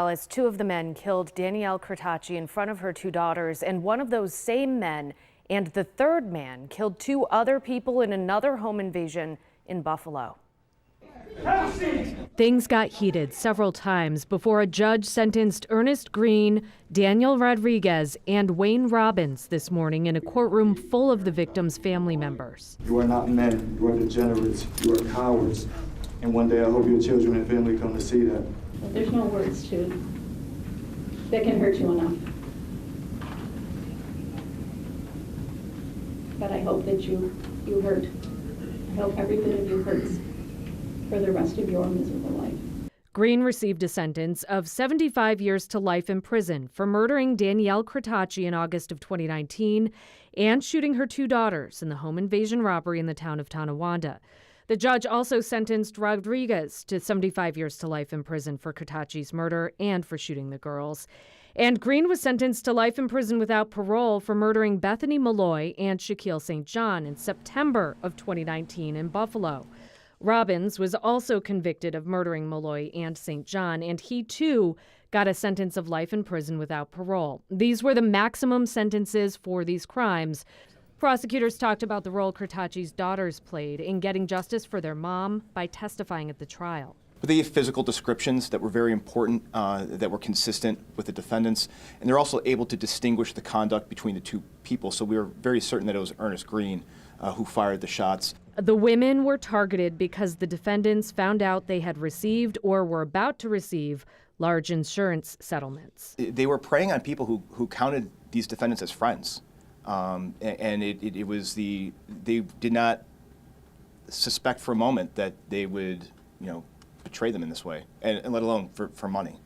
As two of the men killed Danielle Cretacci in front of her two daughters, and one of those same men and the third man killed two other people in another home invasion in Buffalo. Things got heated several times before a judge sentenced Ernest Green, Daniel Rodriguez, and Wayne Robbins this morning in a courtroom full of the victims' family members. You are not men, you are degenerates, you are cowards. And one day I hope your children and family come to see that. But there's no words that can hurt you enough. But I hope that you hurt. I hope every bit of you hurts for the rest of your miserable life. Green received a sentence of 75 years to life in prison for murdering Danielle Cretacci in August of 2019 and shooting her two daughters in the home invasion robbery in the town of Tonawanda. The judge also sentenced Rodriguez to 75 years to life in prison for Cretacci's murder and for shooting the girls. And Green was sentenced to life in prison without parole for murdering Bethany Malloy and Shaquille St. John in September of 2019 in Buffalo. Robbins was also convicted of murdering Malloy and St. John, and he too got a sentence of life in prison without parole. These were the maximum sentences for these crimes. Prosecutors talked about the role Cretacci's daughters played in getting justice for their mom by testifying at the trial. They gave physical descriptions that were very important, that were consistent with the defendants, and they're also able to distinguish the conduct between the two people, so we were very certain that it was Ernest Green who fired the shots. The women were targeted because the defendants found out they had received or were about to receive large insurance settlements. They were preying on people who counted these defendants as friends. And they did not suspect for a moment that they would, betray them in this way, and let alone for money.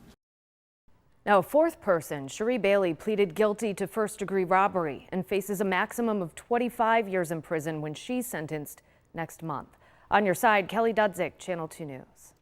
Now, a fourth person, Cherie Bailey, pleaded guilty to first-degree robbery and faces a maximum of 25 years in prison when she's sentenced next month. On your side, Kelly Dudzik, Channel 2 News.